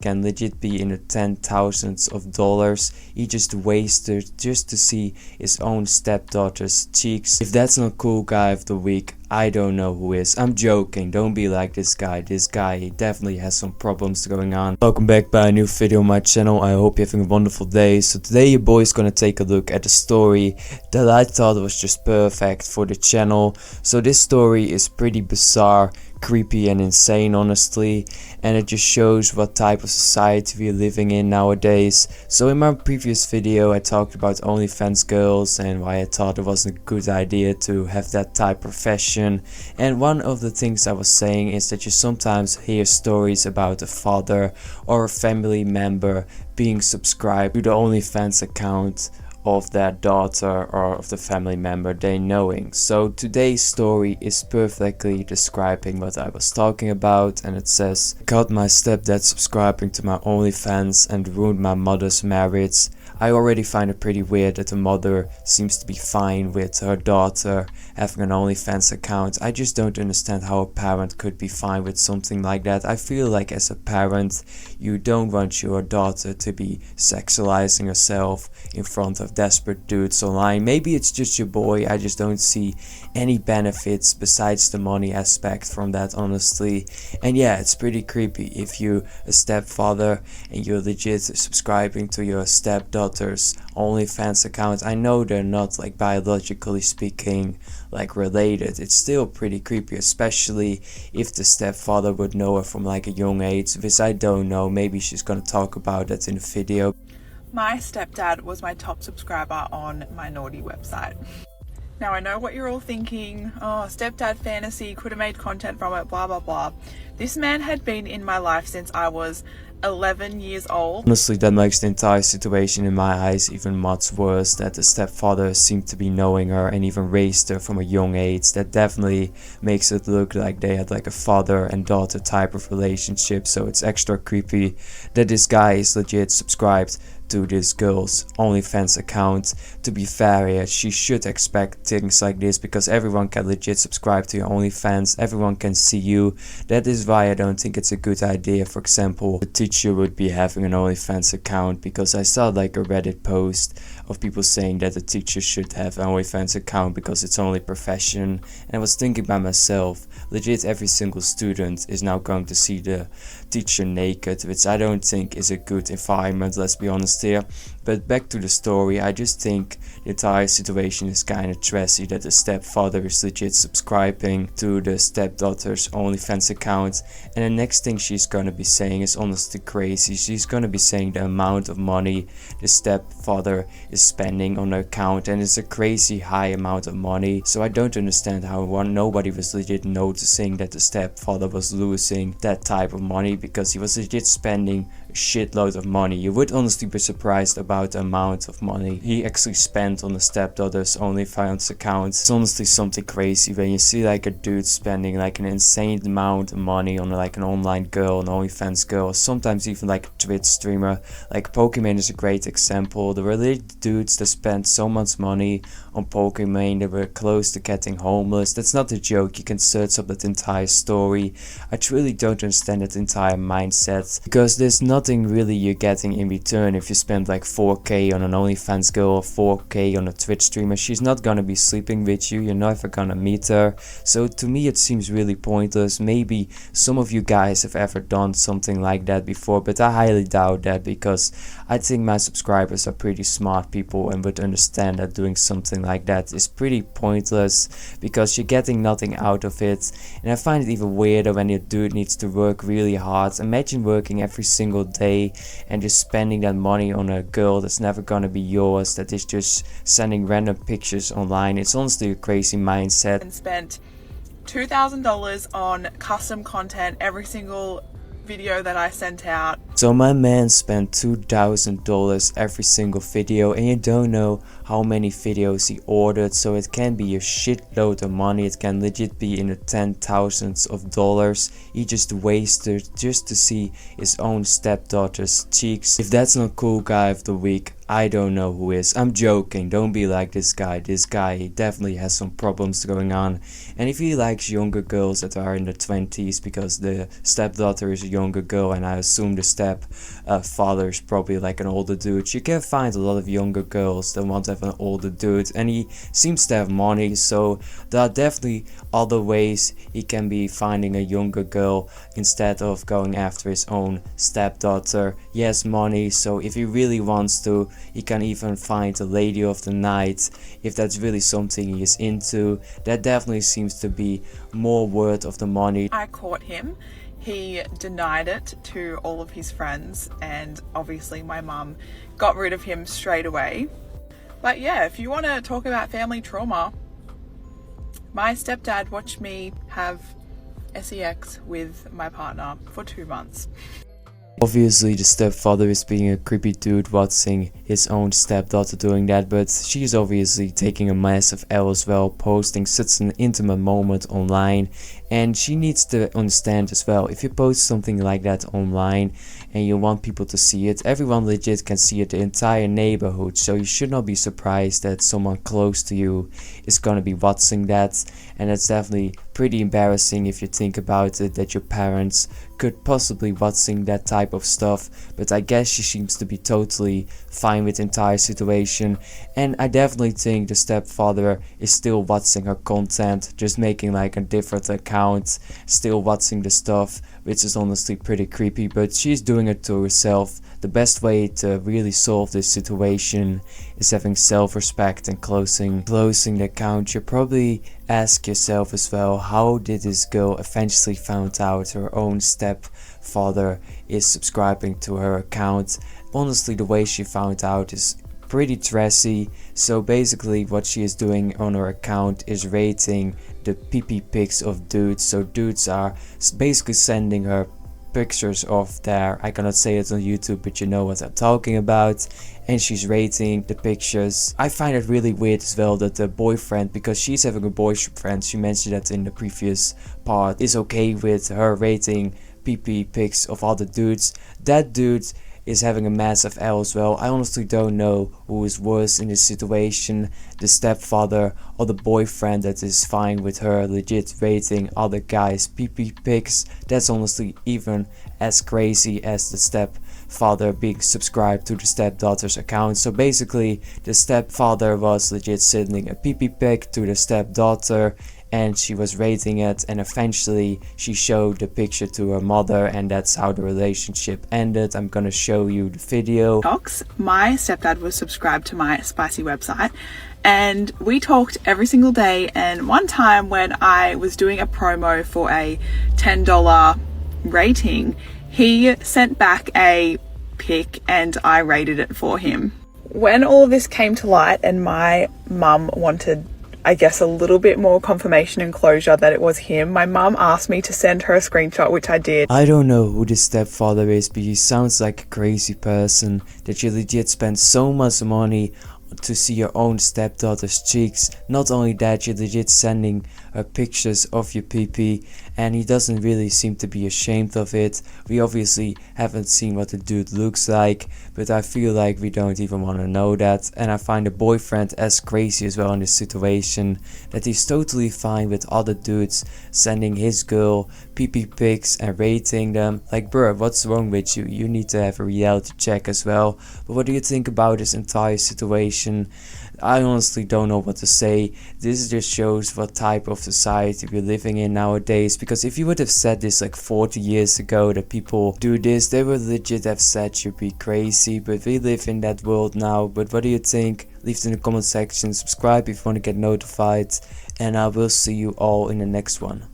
can legit be in the $10,000s. He just wasted just to see his own stepdaughter's cheeks. If that's not cool guy of the week, I don't know who is. I'm joking, don't be like this guy. This guy, he definitely has some problems going on. Welcome back by a new video on my channel. I hope you're having a wonderful day. So today your boy is gonna take a look at a story that I thought was just perfect for the channel. So this story is pretty bizarre, creepy and insane honestly, and it just shows what type of society we're living in nowadays. So in my previous video I talked about OnlyFans girls and why I thought it wasn't a good idea to have that type of profession, and one of the things I was saying is that you sometimes hear stories about a father or a family member being subscribed to the OnlyFans account of their daughter or of the family member they knowing. So today's story is perfectly describing what I was talking about, and it says, "Got my stepdad subscribing to my OnlyFans and ruined my mother's marriage. I already find it pretty weird that the mother seems to be fine with her daughter having an OnlyFans account. I just don't understand how a parent could be fine with something like that. I feel like as a parent, you don't want your daughter to be sexualizing herself in front of desperate dudes online. Maybe it's just your boy. I just don't see any benefits besides the money aspect from that, honestly. And yeah, it's pretty creepy if you're a stepfather and you're legit subscribing to your stepdaughter's OnlyFans account. I know they're not like biologically speaking like related. It's still pretty creepy, especially if the stepfather would know her from like a young age, which I don't know. Maybe she's gonna talk about that in the video. My stepdad was my top subscriber on my naughty website. Now I know what you're all thinking, oh, stepdad fantasy, could have made content from it, blah blah blah. This man had been in my life since I was 11 years old. Honestly, that makes the entire situation in my eyes even much worse, that the stepfather seemed to be knowing her and even raised her from a young age. That definitely makes it look like they had like a father and daughter type of relationship, so it's extra creepy that this guy is legit subscribed to this girl's OnlyFans account. To be fair here, she should expect things like this because everyone can legit subscribe to your OnlyFans, everyone can see you. That is why I don't think it's a good idea, for example, the teacher would be having an OnlyFans account, because I saw like a Reddit post of people saying that the teacher should have an OnlyFans account because it's only profession, and I was thinking by myself, legit every single student is now going to see the teacher naked, which I don't think is a good environment, let's be honest here. But back to the story, I just think the entire situation is kind of trashy that the stepfather is legit subscribing to the stepdaughter's OnlyFans account, and the next thing she's gonna be saying is honestly crazy. She's gonna be saying the amount of money the stepfather is spending on her account, and it's a crazy high amount of money. So I don't understand how nobody was legit noticing that the stepfather was losing that type of money, because he was legit spending a shitload of money. You would honestly be surprised about the amount of money he actually spent on the stepdaughter's OnlyFans account. It's honestly something crazy when you see like a dude spending like an insane amount of money on like an online girl, an OnlyFans girl, sometimes even like a Twitch streamer. Like Pokemon is a great example. There were legit dudes that spent so much money on Pokemon, they were close to getting homeless. That's not a joke, you can search up that entire story. I truly don't understand that entire mindset, because there's nothing really you're getting in return if you spend like 4k on an OnlyFans girl or 4k on a Twitch streamer. She's not gonna be sleeping with you, you're never gonna meet her. So to me it seems really pointless. Maybe some of you guys have ever done something like that before, but I highly doubt that, because I think my subscribers are pretty smart people and would understand that doing something like that is pretty pointless, because you're getting nothing out of it. And I find it even weirder when your dude needs to work really hard. Imagine working every single day and just spending that money on a girl that's never gonna be yours, that is just sending random pictures online. It's honestly a crazy mindset. And spent $2,000 on custom content every single video that I sent out. So my man spent $2,000 every single video, and you don't know how many videos he ordered, so it can be a shitload of money. It can legit be in the $10,000s. He just wasted just to see his own stepdaughter's cheeks. If that's not cool guy of the week, I don't know who is. I'm joking, don't be like this guy. This guy, he definitely has some problems going on. And if he likes younger girls that are in their 20s, because the stepdaughter is a younger girl and I assume the stepfather is probably like an older dude, you can find a lot of younger girls that want to have an older dude, and he seems to have money, so there are definitely other ways he can be finding a younger girl instead of going after his own stepdaughter. He has money, so if he really wants to, he can even find a lady of the night if that's really something he is into. That definitely seems to be more worth of the money. I caught him. He denied it to all of his friends, and obviously my mum got rid of him straight away. But yeah, if you want to talk about family trauma, my stepdad watched me have sex with my partner for 2 months. Obviously the stepfather is being a creepy dude watching his own stepdaughter doing that, but she's obviously taking a massive L as well, posting such an intimate moment online, and she needs to understand as well, if you post something like that online and you want people to see it, everyone legit can see it, the entire neighborhood, so you should not be surprised that someone close to you is gonna be watching that. And that's definitely pretty embarrassing if you think about it, that your parents could possibly watching that type of stuff. But I guess she seems to be totally fine with the entire situation, and I definitely think the stepfather is still watching her content, just making like a different account, still watching the stuff, which is honestly pretty creepy, but she's doing it to herself. The best way to really solve this situation is having self-respect and closing the account. You probably ask yourself as well, how did this girl eventually found out her own stepfather is subscribing to her account? Honestly, the way she found out is pretty trashy. So basically what she is doing on her account is rating the pee pics of dudes. So dudes are basically sending her pictures of their, I cannot say it on YouTube, but you know what I'm talking about, and she's rating the pictures. I find it really weird as well that the boyfriend, because she's having a boyfriend, she mentioned that in the previous part, is okay with her rating pee pics of other dudes. That dude is having a massive L as well. I honestly don't know who is worse in this situation, the stepfather or the boyfriend that is fine with her legit rating other guys' pee pics. That's honestly even as crazy as the stepfather being subscribed to the stepdaughter's account. So basically the stepfather was legit sending a pee pic to the stepdaughter, and she was rating it, and eventually she showed the picture to her mother, and that's how the relationship ended. I'm gonna show you the video. My stepdad was subscribed to my spicy website, and we talked every single day, and one time when I was doing a promo for a $10 rating, he sent back a pic and I rated it for him. When all of this came to light and my mum wanted, I guess, a little bit more confirmation and closure that it was him, my mum asked me to send her a screenshot, which I did. I don't know who this stepfather is, but he sounds like a crazy person that you legit spend so much money to see your own stepdaughter's cheeks. Not only that, you're legit sending her pictures of your pee, and he doesn't really seem to be ashamed of it. We obviously haven't seen what the dude looks like, but I feel like we don't even want to know that. And I find the boyfriend as crazy as well in this situation, that he's totally fine with other dudes sending his girl pee pics and rating them. Like, bruh, what's wrong with you? You need to have a reality check as well. But what do you think about this entire situation? I honestly don't know what to say. This just shows what type of society we're living in nowadays, because if you would have said this like 40 years ago that people do this, they would legit have said you'd be crazy, but we live in that world now. But what do you think? Leave it in the comment section, subscribe if you want to get notified, and I will see you all in the next one.